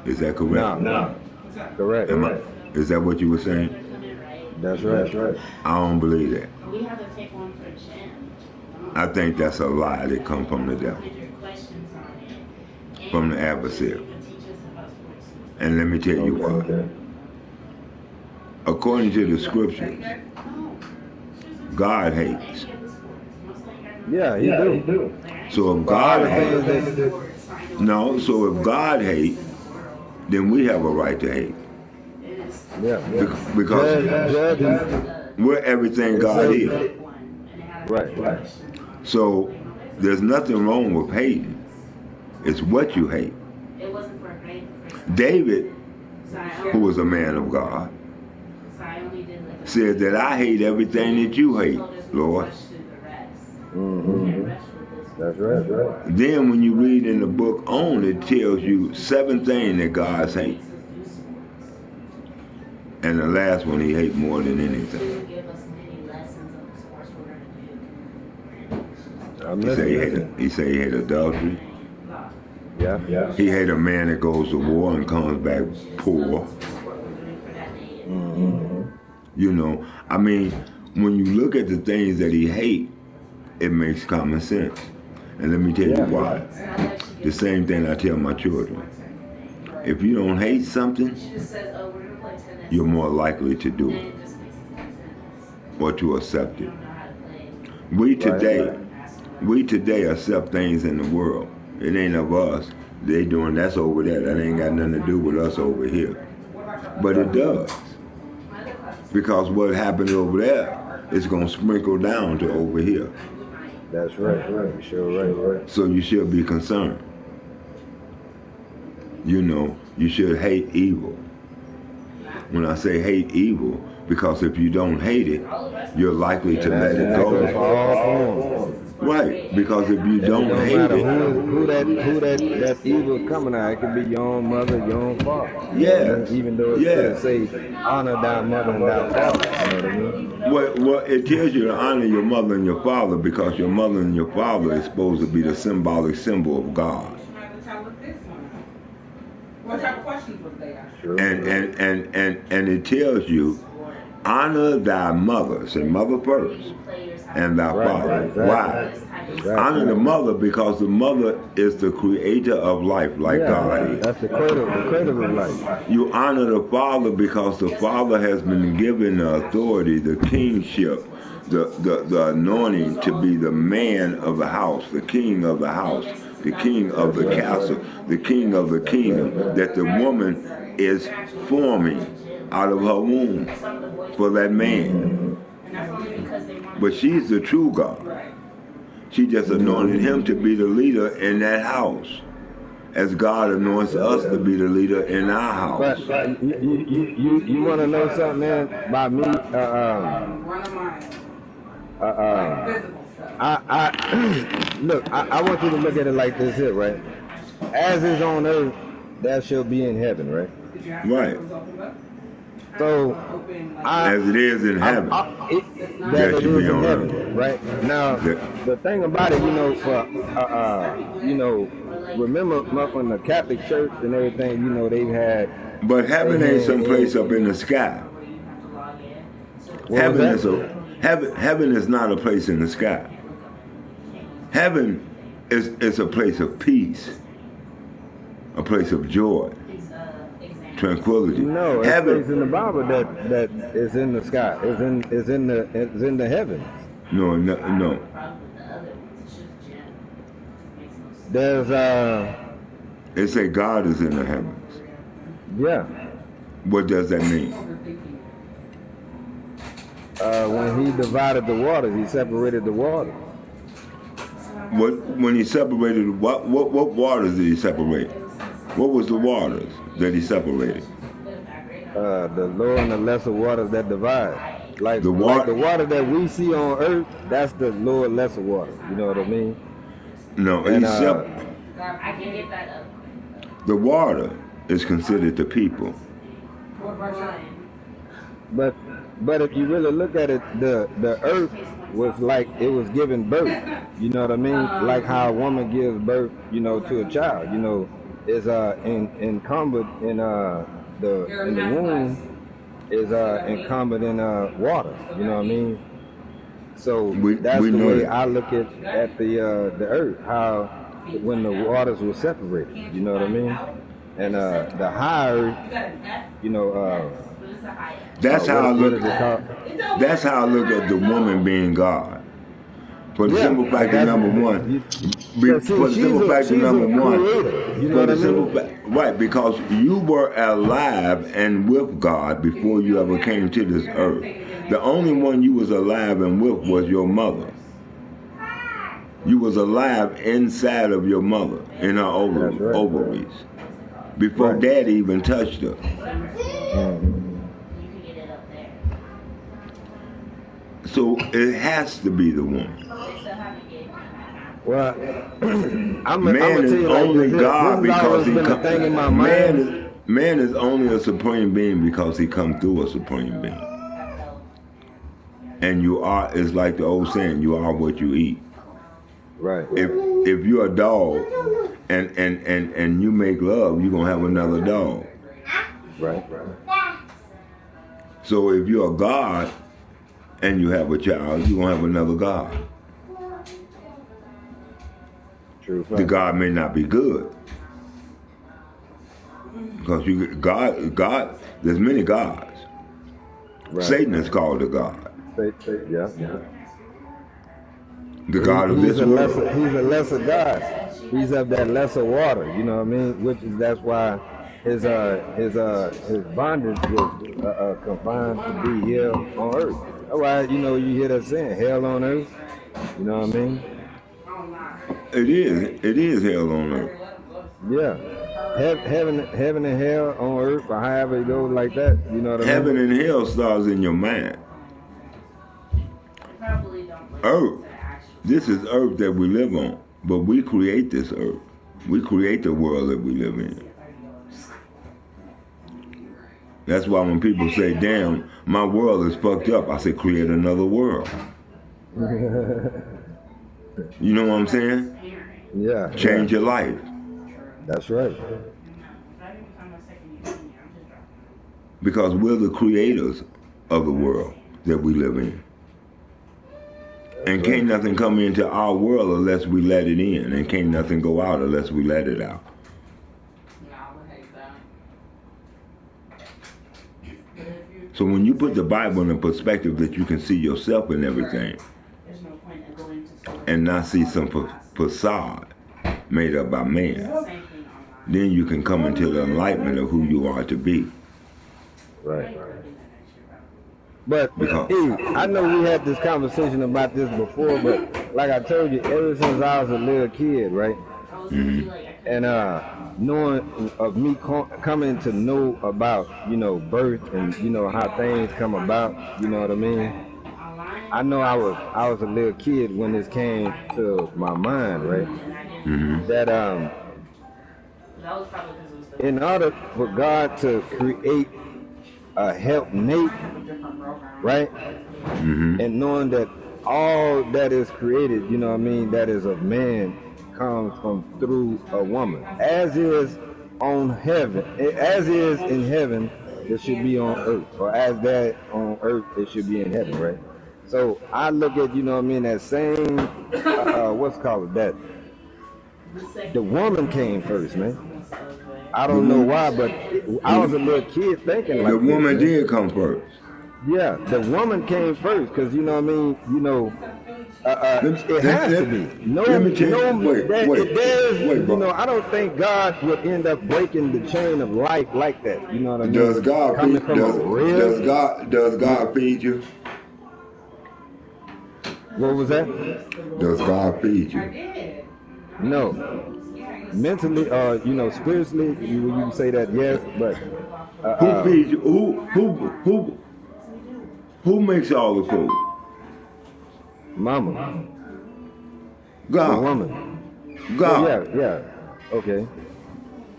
Is that correct? No. Correct. Is that what you were saying? That's right. I don't believe that. I think that's a lie that comes from the devil, from the adversary. And let me tell you why. According to the scriptures, God hates. Yeah, he do. So if God hates, so if God hates, then we have a right to hate. Yeah. Because we're everything God is. Right. So there's nothing wrong with hating. It's what you hate. David, who was a man of God, said that I hate everything that you hate, Lord. Mm-hmm. That's right. Then when you read in the book on, it tells you 7 things that God hates. And the last one he hates more than anything. He say he hate adultery. Yeah. He hate a man that goes to war and comes back poor. Mm-hmm. You know, I mean, when you look at the things that he hates, it makes common sense. And let me tell you why. The same thing I tell my children. If you don't hate something, you're more likely to do it or to accept it. We today accept things in the world. It ain't of us. They doing that's over there. That ain't got nothing to do with us over here. But it does. Because what happened over there is going to sprinkle down to over here. That's right. You're sure right. So you should be concerned. You know, you should hate evil. When I say hate evil, because if you don't hate it, you're likely to let it go. Right, because if you don't hate it, who that evil coming at, it could be your own mother, your own father. Yeah. Even though it say honor thy mother and thy father. You know what I mean? Well, it tells you to honor your mother and your father because your mother and your father is supposed to be the symbolic symbol of God. What type of questions was they asked? And it tells you, honor thy mother, say mother first, and thy father. Exactly. Why? Exactly. Honor the mother because the mother is the creator of life, like God is. That's the creator of life. You honor the father because the father has been given the authority, the kingship, the anointing to be the man of the house, the king of the house, the king of the castle, the king of the kingdom, that the woman is forming out of her womb for that man. But she's the true God. She just anointed him to be the leader in that house, as God anoints us to be the leader in our house. But you want to know something, man? By me, I want you to look at it like this here, right? As is on earth, that shall be in heaven, right? Right. So, as it is in heaven, that should be on heaven, right? Now, the thing about it, remember from the Catholic Church and everything, they've had. But heaven ain't some place up in the sky. Heaven is not a place in the sky. Heaven is a place of peace, a place of joy, tranquility. No, it's in the Bible that is in the sky. It's in the heavens. No. There's It say God is in the heavens. Yeah. What does that mean? When he divided the waters, he separated the waters. When he separated, what waters did he separate? What was the waters that he separated? The lower and the lesser waters that divide. Like the water that we see on earth, that's the lower lesser water. You know what I mean? No, and, I can get that up. The water is considered the people. But if you really look at it, the earth was like it was giving birth. You know what I mean? Like how a woman gives birth, to a child. is incumbent in the womb is incumbent in water. You know what I mean? So that's the way I look at the earth, how when the waters were separated. You know what I mean? And the higher, you know, that's how I look. That's how I look at the woman being God. For the simple fact of number one, right, because you were alive and with God before you ever came to this earth. The only one you was alive and with was your mother. You was alive inside of your mother, in her ovaries, before Daddy even touched her. So it has to be the woman. Well, man is only God because he comes. Man is only a supreme being because he comes through a supreme being. And you are, it's like the old saying, you are what you eat. Right. If you're a dog and you make love, you're gonna have another dog. Right. So if you're a God and you have a child, you're gonna have another God. True. The God may not be good. Because God, there's many gods. Right. Satan is called a God. Yeah. The God of this world. He's a lesser God. He's of that lesser water, you know what I mean? That's why his bondage was confined to be here on earth. That's why, you know, you hear that saying, hell on earth. You know what I mean? It is hell on earth. Yeah. Heaven and hell on earth, or however it goes like that, you know what I mean? Heaven and hell starts in your mind. Earth. This is earth that we live on, but we create this earth. We create the world that we live in. That's why when people say, damn, my world is fucked up, I say, create another world. You know what I'm saying? Yeah. Change your life. That's right. Because we're the creators of the world that we live in. And can't nothing come into our world unless we let it in. And can't nothing go out unless we let it out. So when you put the Bible in a perspective that you can see yourself in everything and not see some facade made up by man, then you can come into the enlightenment of who you are to be. Right. But I know we had this conversation about this before, but like I told you, ever since I was a little kid, right? Mm-hmm. And knowing of me coming to know about, you know, birth and, you know, how things come about, you know what I mean? I know I was a little kid when this came to my mind, right? Mm-hmm. That in order for God to create a helpmate, right? Mm-hmm. And knowing that all that is created, you know what I mean, that is of man, comes from through a woman. As is on heaven, as is in heaven, it should be on earth. Or as that on earth, it should be in heaven, right? So I look at, you know what I mean, that same, what's called that? The woman came first, man. I don't know why, but I was a little kid thinking like the woman this, did come first. Yeah, the woman came first, because, you know what I mean, you know, it has to be. You know, I don't think God would end up breaking the chain of life like that. You know what I mean? Does God feed you? What was that? Does God feed you? No. Mentally, you know, spiritually, you can say that yes, but who feeds you? Who makes all the food? Mama. God. The woman. God. Well, yeah. Okay.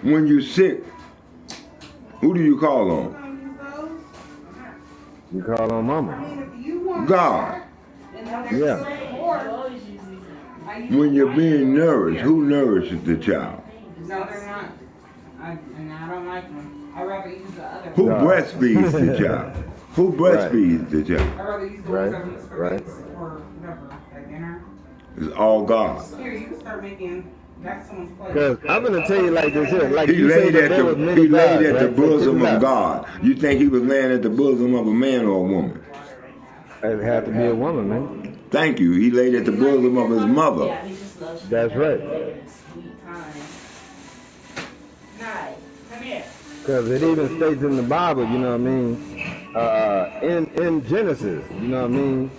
When you're sick, who do you call on? You call on Mama. God. Yeah. When you're being nourished, who nourishes the child? No, they're not. And I don't like them. I'd rather use the other Who one. breastfeeds the child? Who breastfeeds the child? I'd rather use the ones that was for or whatever, like dinner. It's all God. Here, you can start making. That's someone's place. Because I'm gonna tell you like this here, like He you laid said, at there was many he laid gods, at the right? bosom of God. You think he was laying at the bosom of a man or a woman? It had to be a woman, man. Thank you. He laid at the bosom of his mother. That's right. Come here. Because it even states in the Bible, you know what I mean? In Genesis, you know what I mean?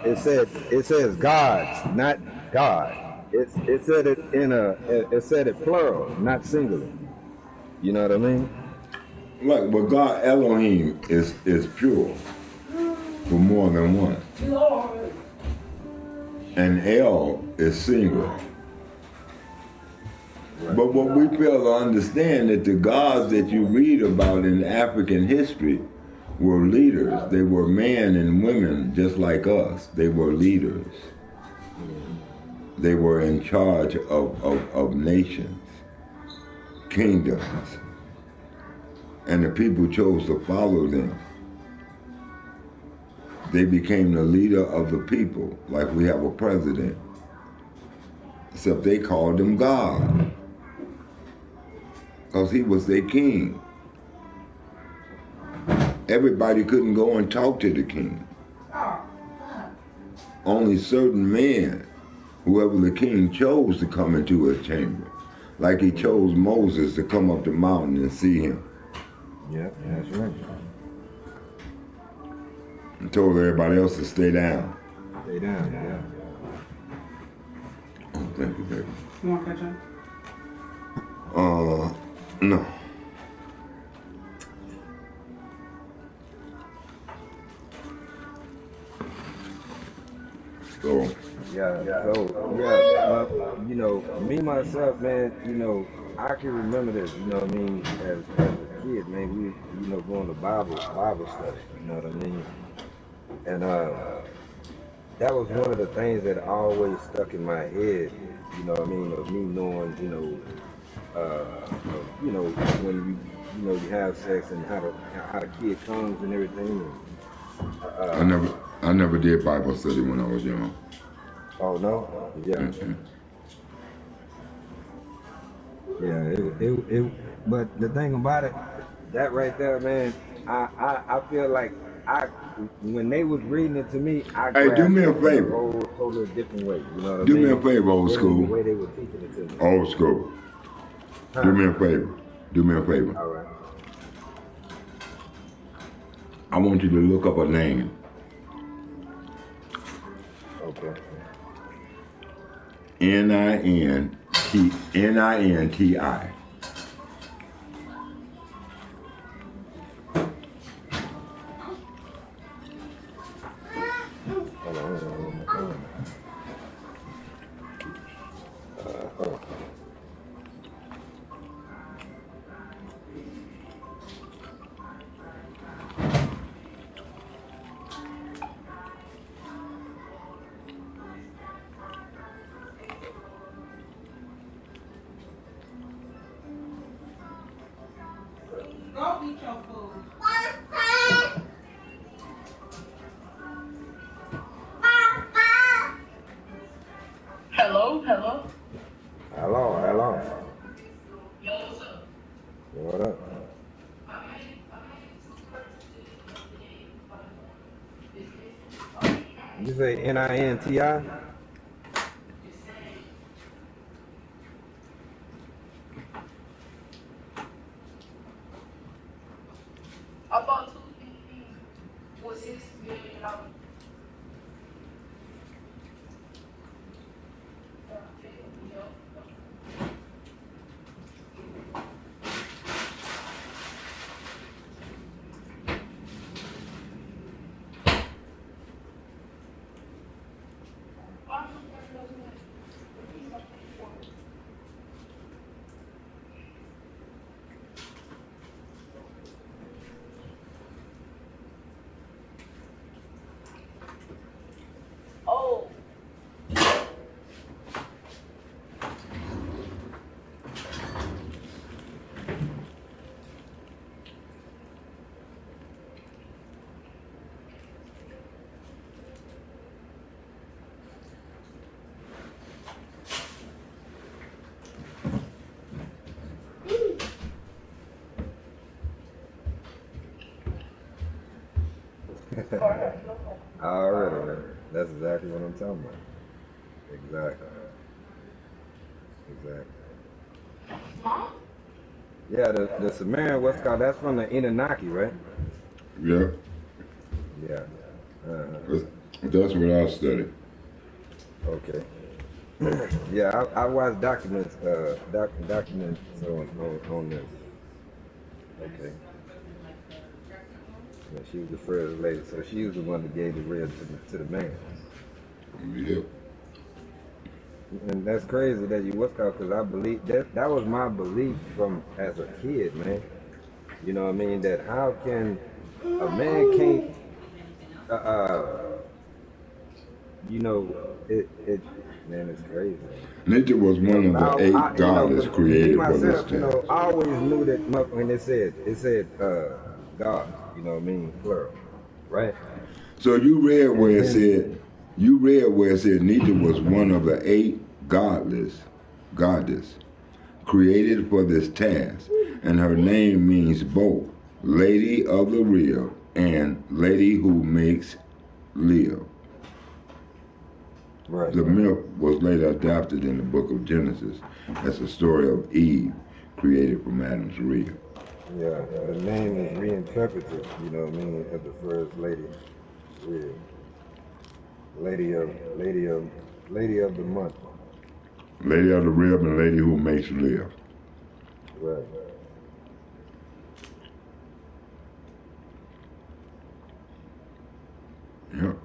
It says gods, not God. It said it it said it plural, not singular. You know what I mean? Right, but God Elohim is pure for more than one. And El is single. But what we fail to understand that the gods that you read about in African history were leaders. They were men and women just like us. They were leaders. They were in charge of nations, kingdoms. And the people chose to follow them. They became the leader of the people, like we have a president. Except they called him God. Because he was their king. Everybody couldn't go and talk to the king. Only certain men, whoever the king chose to come into his chamber. Like he chose Moses to come up the mountain and see him. Yeah, that's right. And told everybody else to stay down. Stay down, yeah. Oh, thank you, baby. You want ketchup? No. So. You know, me myself, man, you know, I can remember this, you know what I mean, as a kid, man, we, you know, going to Bible study, you know what I mean? And that was one of the things that always stuck in my head, you know what I mean, of me knowing, when you have sex and how the kid comes and everything. And, I never did Bible study when I was young. Oh no? Yeah. Mm-hmm. Yeah, but the thing about it, that right there, man, I feel like when they was reading it to me, I Hey, do me a grasped it favor. a whole totally different way. You know what I mean? Do me a favor, old The school. way they were teaching it to me. Old school. Huh? Do me a favor. Do me a favor. All right. I want you to look up a name. Okay. Ninti. Go eat your food. Hello. Hello. What up? You say Ninti? About was $6 million. Already, man. That's exactly what I'm talking about. Exactly. Exactly. Yeah, the Sumerian, what's called, that's from the Anunnaki, right? Yeah. Yeah. That's what I studied. Okay. Yeah, I watched documents on this. Okay. Yeah, she was the first lady, so she was the one that gave the rib to the man. Yep. And that's crazy that you what's called, because I believe that was my belief from as a kid, man. You know what I mean? That how can a man can't you know it man, it's crazy. Nature was one of the 8 You know, gods 'cause me created for this myself, you know, task. I always knew that when it said God, you know what I mean, plural, right? So you read And where it then said, Nietzsche was one of the 8 goddess created for this task, and her name means both Lady of the Real and Lady who makes live. right. The myth was later adapted in the book of Genesis as the story of Eve, created from Adam's rib. Yeah, the name is reinterpreted, you know what I mean, as the first lady, real lady of the month. Lady of the Rib and Lady who makes live. Right. Yep.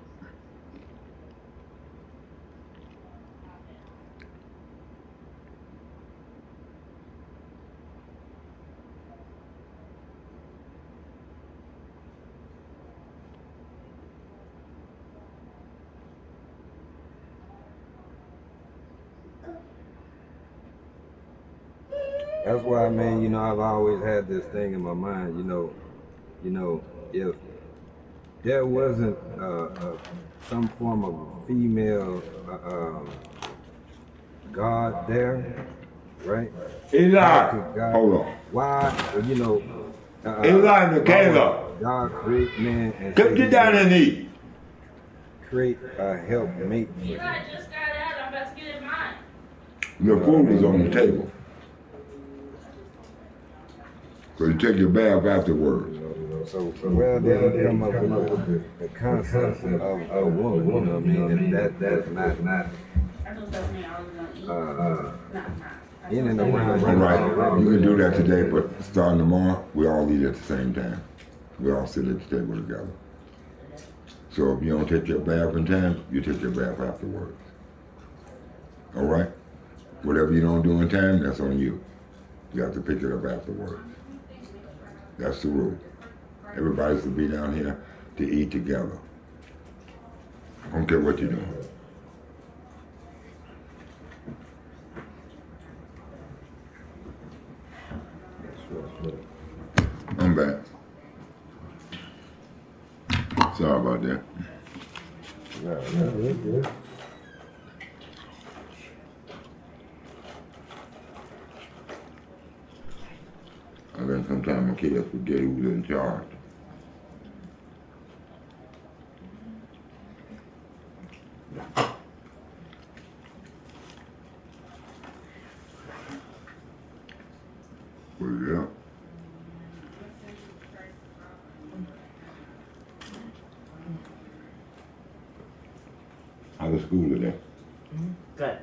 That's why, man, you know, I've always had this thing in my mind, you know, if there wasn't some form of female God there, right? How Eli, could God, hold on. why, you know, Eli and why would Michaela, God create man and come say get he's down gonna and eat. create a helpmate for You him? I just got out. I'm about to get in mine. The You know what I food is mean? on the table. So you take your bath afterwards. So where did he come up with the concept of a woman? You know what I mean? If that was not I just told me I was gonna eat. in and around All you right, you can do that today, already. but starting tomorrow, we all eat at the same time. We all sit at the table together. So if you don't take your bath in time, you take your bath afterwards. All right? Whatever you don't do in time, that's on you. You have to pick it up afterwards. That's the rule. Everybody's to be down here to eat together. I don't care what you're doing. I'm back. Sorry about that. Yeah. I think sometimes my kids forget who's in charge. But yeah. How was school today? Good.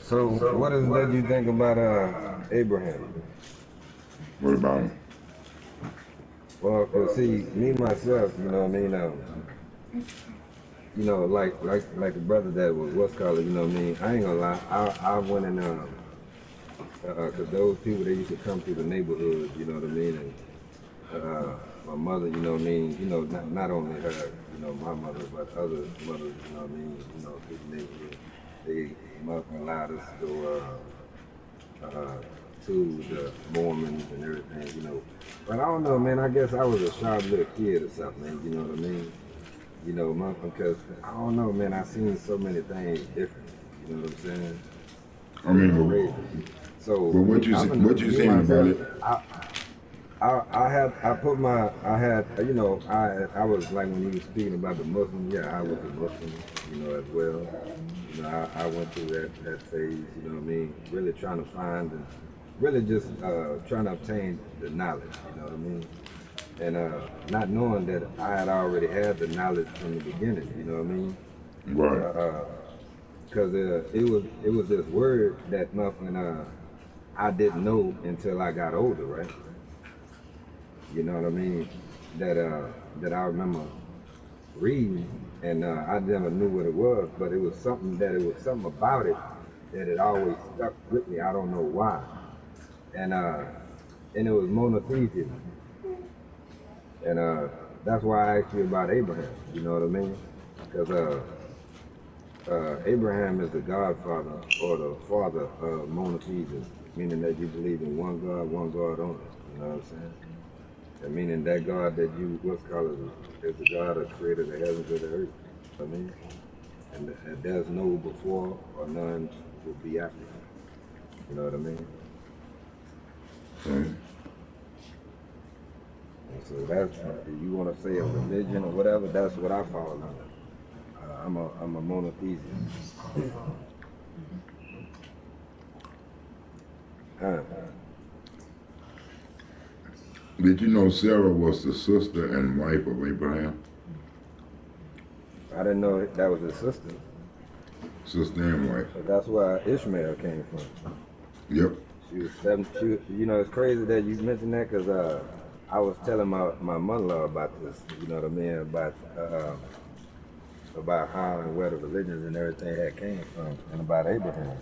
So what is that you think about Abraham? What about him? Well, 'cause see, me myself, you know what I mean. You know, like the brother that was what's called, you know what I mean. I ain't gonna lie, I went in 'cause those people they used to come through the neighborhood, you know what I mean, and my mother, you know what I mean, you know, not only her, you know, my mother, but other mothers, you know what I mean, you know, through the neighborhood, they allowed us to go to the Mormons and everything, you know. But I don't know, man. I guess I was a sharp little kid or something, man. You know what I mean? You know, because I don't know, man. I seen so many things different. You know what I'm saying? I mean, Crazy. So, but what you saying about it? You know, I was like when you were speaking about the Muslim, yeah, I was a Muslim, you know, as well. You know, I went through that phase, you know what I mean? Really trying to find and really just trying to obtain the knowledge, you know what I mean? And not knowing that I had already had the knowledge from the beginning, you know what I mean? Right. Because it was this word that nothing I didn't know until I got older, right? You know what I mean? That I remember reading, and I never knew what it was, but it was something about it that it always stuck with me. I don't know why, and it was monotheism, and that's why I asked you about Abraham. You know what I mean? Because Abraham is the godfather or the father of monotheism, meaning that you believe in one God only. You know what I'm saying? And meaning that God that you what's called is the God that created the heavens and the earth. You know what I mean? And there's no before or none will be after. You know what I mean? Okay. And so that's if you want to say a religion or whatever, that's what I fall under. I'm a monotheist. Did you know Sarah was the sister and wife of Abraham? I didn't know that was his sister. Sister and wife. So that's where Ishmael came from. Yep. She was seven. You know, it's crazy that you mentioned that because I was telling my mother-in-law about this. You know what I mean? About how and where the religions and everything had came from, and about Abraham.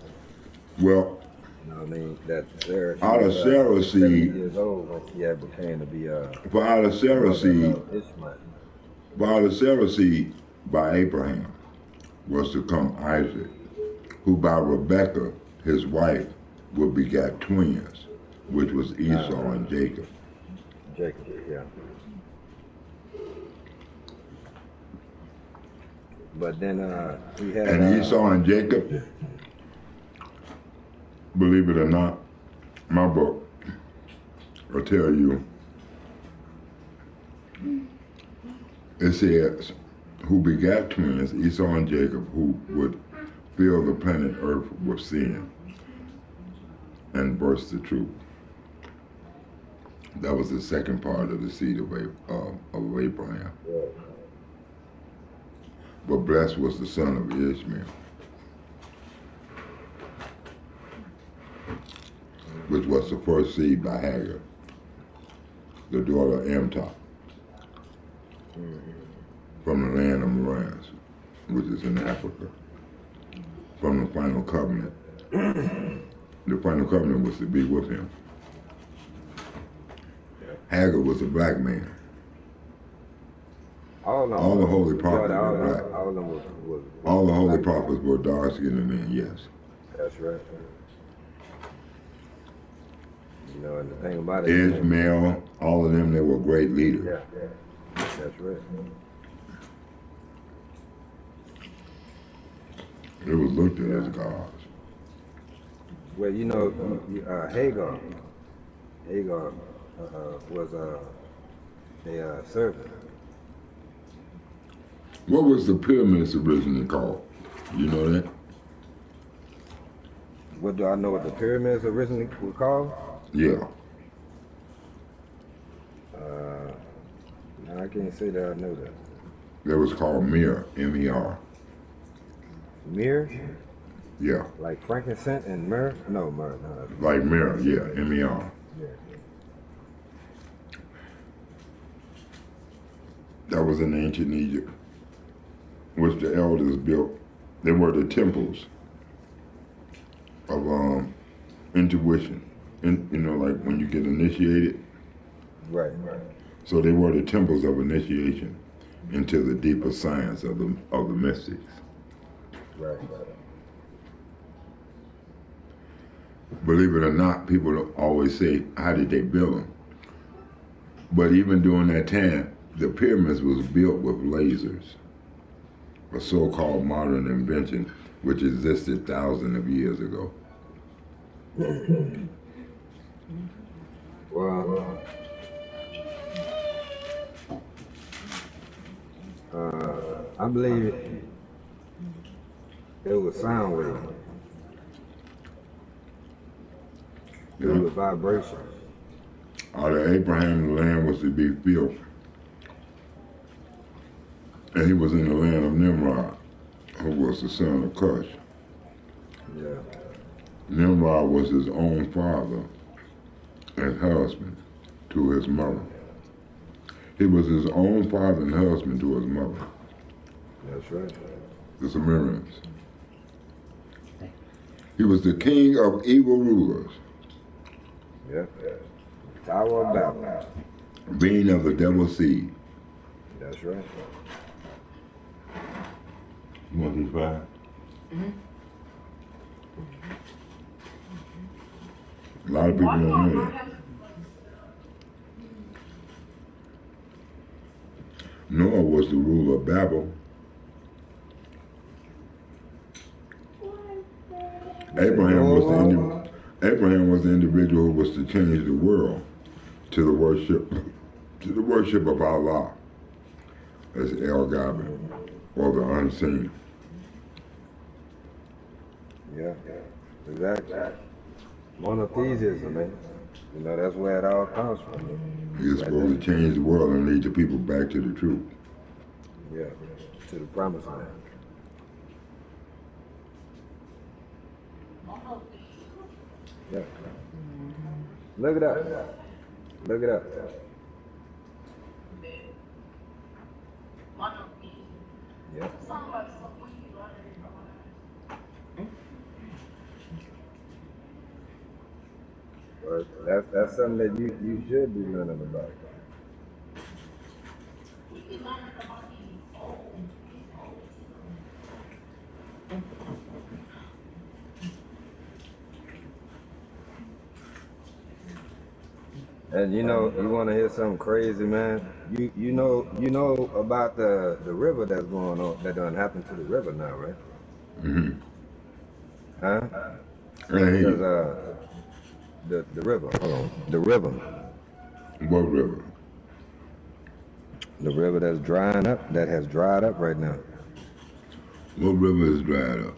Well, you know what I mean? That Sarah, out of Sarah's seed, years old when she had became to be for out of Sarah's seed, Ishmael. for out of Sarah's seed by Abraham was to come Isaac, who by Rebekah, his wife, would begat twins, which was Esau and Jacob. Jacob, yeah. But then he had. And Esau and Jacob, believe it or not, my book will tell you, it says, who begat twins, Esau and Jacob, who would fill the planet Earth with sin and burst the truth. That was the second part of the seed of Abraham. Yeah. But blessed was the son of Ishmael, which was the first seed by Hagar, the daughter of Amtok, from the land of Moraz, which is in Africa, from the final covenant. The final covenant was to be with him. Hagar was a black man. All the holy prophets were black. All the holy prophets were dark-skinned men, yes. That's right. You know, and the thing about it, Ishmael, all of them, they were great leaders. Yeah, that's right. They were looked at as gods. Well, you know, Hagar was a servant. What was the pyramids originally called? You know that? What do I know what the pyramids originally were called? Yeah. No, I can't say that I know that. That was called Mir, M-E-R. Myrrh? Yeah. Like frankincense and myrrh? No, myrrh. No, like Mir, yeah, M-E-R. Yeah. That was in ancient Egypt, which the elders built. They were the temples of intuition. You know, like when you get initiated. Right. So they were the temples of initiation into the deeper science of the mystics. Right. Believe it or not, people don't always say, how did they build them? But even during that time, the pyramids was built with lasers, a so-called modern invention which existed thousands of years ago. Well, I believe it was sound wave. It was vibration. Out of Abraham, the land was to be built. And he was in the land of Nimrod, who was the son of Cush. Yeah. Nimrod was his own father and husband to his mother. He was his own father and husband to his mother. That's right. The Sumerians. He was the king of evil rulers. Yeah. Tower of Babel. Being of the devil's seed. That's right. You want these five? A lot of people don't know that. Noah was the ruler of Babel. Abraham was the individual who was to change the world to the worship of Allah as El Gabi, or the unseen. Yeah. Exactly. Monotheism, man. You know, that's where it all comes from. He's supposed to change the world and lead the people back to the truth. Yeah. To the promised land. Yeah. Look it up. Look it up. Yeah. Well, that's something that you should be learning about. And you know, you want to hear something crazy, man? You know about the river that's going on, that done happened to the river now, right? Mm-hmm. Huh? Because the river, hold on, the river. What river? The river that's drying up, that has dried up right now. What river is dried up?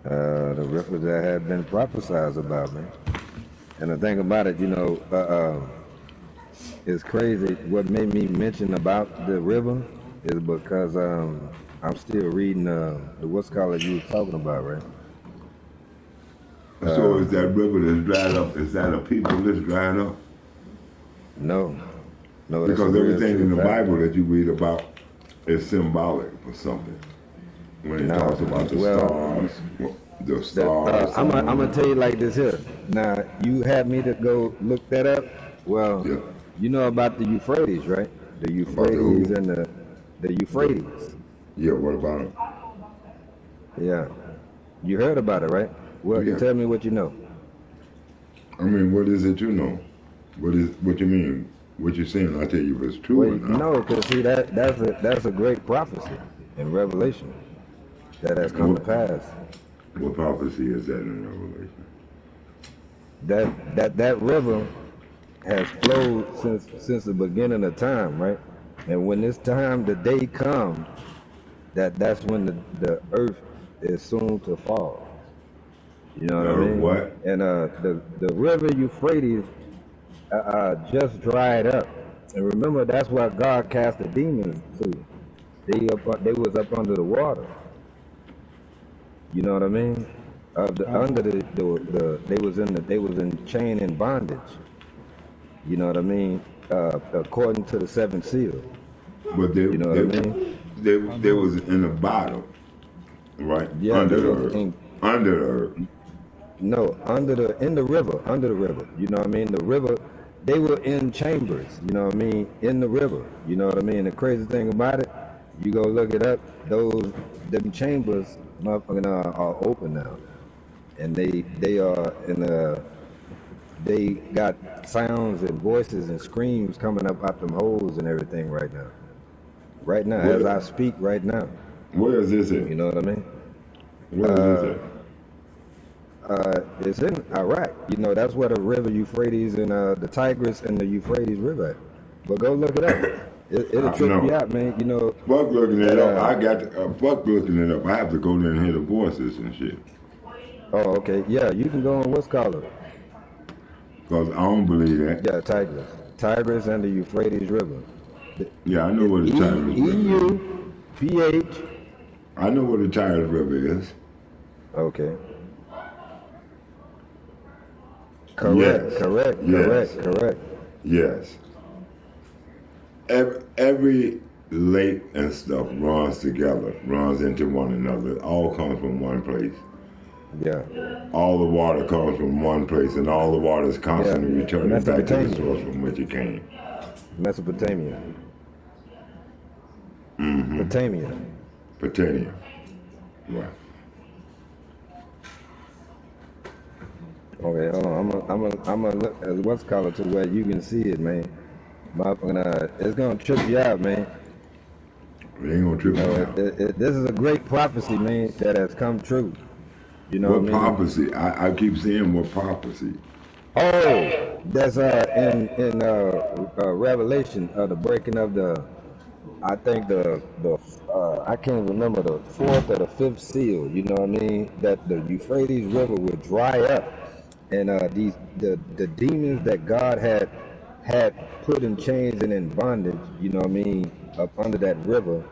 The river that had been prophesied about, man. And the thing about it, you know, it's crazy. What made me mention about the river is because I'm still reading the what's called you were talking about, right? So is that river that's dried up, is that a people that's dried up? No. Because everything in the Bible that you read about is symbolic for something. When it talks about the stars. I'm gonna tell you like this here. Now, you had me to go look that up. Well, yeah. You know about the Euphrates, right? The Euphrates and the Euphrates. Yeah, what about it? Yeah. You heard about it, right? Well, yeah. Tell me what you know. I mean, what is it you know? What you mean? What you're saying? I'll tell you if it's true or not. No, because see, that's a great prophecy in Revelation that has come to pass. What prophecy is that in Revelation? That river has flowed since the beginning of time, right? And when this time, the day comes, that's when the earth is soon to fall. You know what I mean? What? And the river Euphrates just dried up. And remember, that's why God cast the demons to. They was up under the water. You know what I mean? Under they was in chain and bondage. You know what I mean? According to the seventh seal. But you know what I mean? They was in the bottom, right? Yeah, under the earth. Under the earth. No, in the river, under the river. You know what I mean? The river, they were in chambers, you know what I mean? In the river, you know what I mean? The crazy thing about it, you go look it up, them chambers motherfucking are open now. and they are in they got sounds and voices and screams coming up out them holes and everything right now. Right now, as I speak right now. Where is this at? You know what I mean? Where is this at? It's in Iraq. You know, that's where the river Euphrates and the Tigris and the Euphrates River at. But go look it up. It'll trip you out, man. You know. Fuck looking it up. I got to, fuck looking it up. I have to go there and hear the voices and shit. Oh, okay. Yeah, you can go on what's called it. Because I don't believe that. Yeah, Tigris and the Euphrates River. Yeah, I know what the Tigris River is. EUPH. I know what the Tigris River is. Okay. Correct. Yes. Every lake and stuff runs together, runs into one another. It all comes from one place. Yeah. All the water comes from one place, and all the water is constantly returning back to the source from which it came. Mesopotamia. Mm-hmm. Patania. Right. Okay, hold on. I'm gonna look at what's called to where you can see it, man. It's gonna trip you out, man. It ain't gonna trip you out. This is a great prophecy, man, that has come true. You know what I mean? Prophecy? I keep saying what prophecy. Oh, that's in Revelation, the breaking of the, I think I can't remember the fourth or the fifth seal. You know what I mean? That the Euphrates River would dry up, and the demons that God had put in chains and in bondage, you know what I mean, up under that river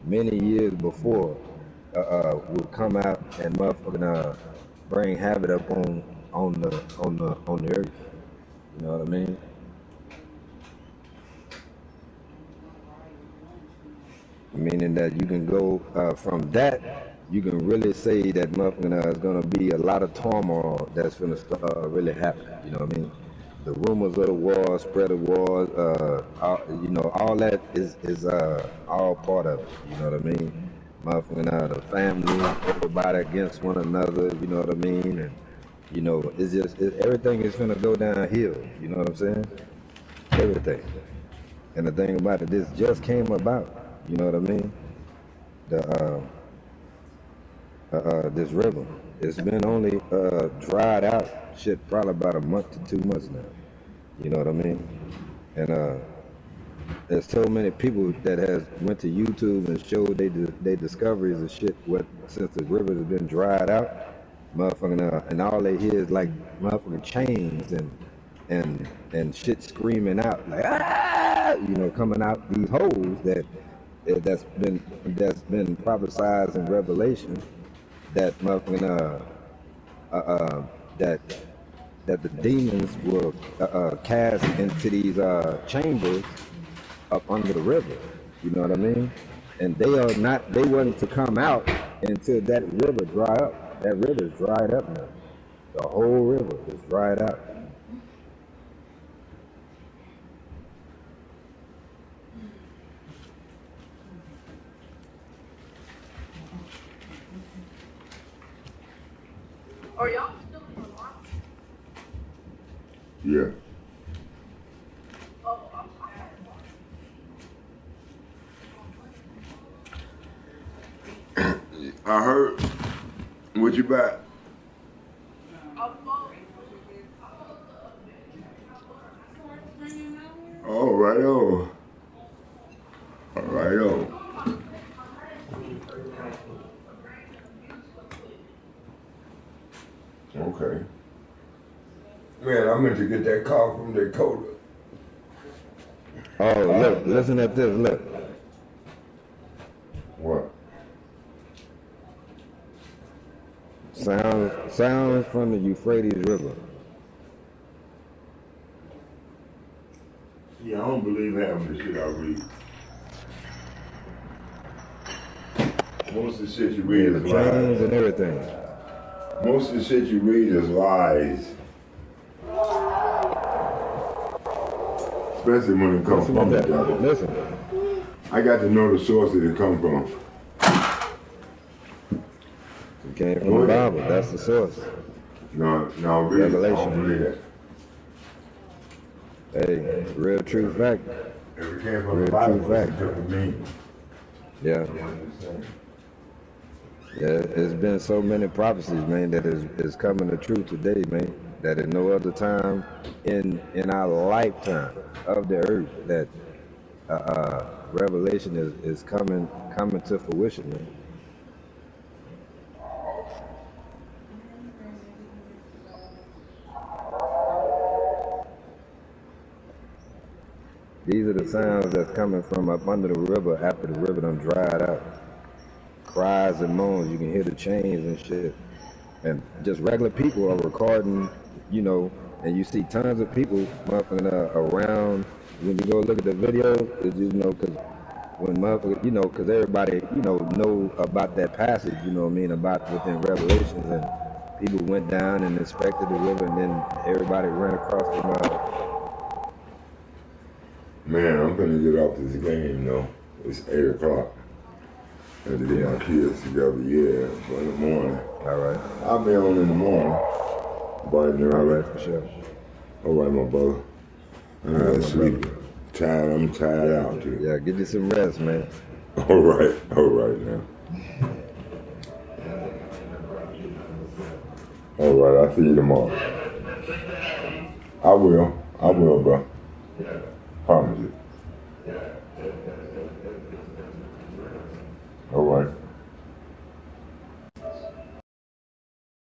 many years before, would come out and motherfucking bring havoc up on the earth. You know what I mean? Meaning that you can go from that, you can really say that motherfucking is gonna be a lot of turmoil that's gonna really happen. You know what I mean? The rumors of the war, spread of wars, you know, all that is all part of it. You know what I mean? Motherfucking the family, everybody against one another. You know what I mean? And you know, everything is gonna go downhill. You know what I'm saying? Everything. And the thing about it, this just came about. You know what I mean? This river. It's been only dried out shit probably about a month to 2 months now. You know what I mean? And there's so many people that has went to YouTube and showed they discoveries of shit since the rivers have been dried out, motherfucking and all they hear is like motherfucking chains and shit screaming out like you know, coming out these holes that's been prophesied in Revelation that motherfucking that the demons will cast into these chambers up under the river. You know what I mean? And they wasn't to come out until that river dry up. That river is dried up now. The whole river is dried out. Are y'all still in the line? Yeah. Oh, I'm tired. I heard. What you back? All right, oh. All right, oh. Okay. Man, I meant to get that call from Dakota. Oh, look, listen at this, look. What? Sounds from the Euphrates River. Yeah, I don't believe half the shit I read. Most of the shit you read is lies. And everything. Most of the shit you read is lies. Especially when it comes from the devil. Listen. I got to know the source that it comes from. It came from the Bible. That's the source. No, read it. I Revelation. don't read that. Hey, real true fact. If it came from Real the Bible, true it's fact. a different meaning. Yeah. You understand? Yeah, it's been so many prophecies, man, that is coming to true today, man. That at no other time in our lifetime of the earth that revelation is coming to fruition, man. These are the sounds that's coming from up under the river after the river done dried out. Cries and moans, you can hear the chains and shit. And just regular people are recording, you know, and you see tons of people around. When you go look at the video, you know, because when motherfuckers, you know, because everybody, you know about that passage, you know what I mean, about within Revelations, and people went down and inspected the river, and then everybody ran across the mud. Man, I'm gonna get off this game though. It's 8 o'clock. I had to get my kids together, but in the morning. All right. I'll be on in the morning. Bright and early. All right, for sure. All right, my brother. I'm gonna sleep. Tired, I'm tired out too. Yeah, get you some rest, man. All right now. All right, I'll see you tomorrow. I will, bro. Promise you.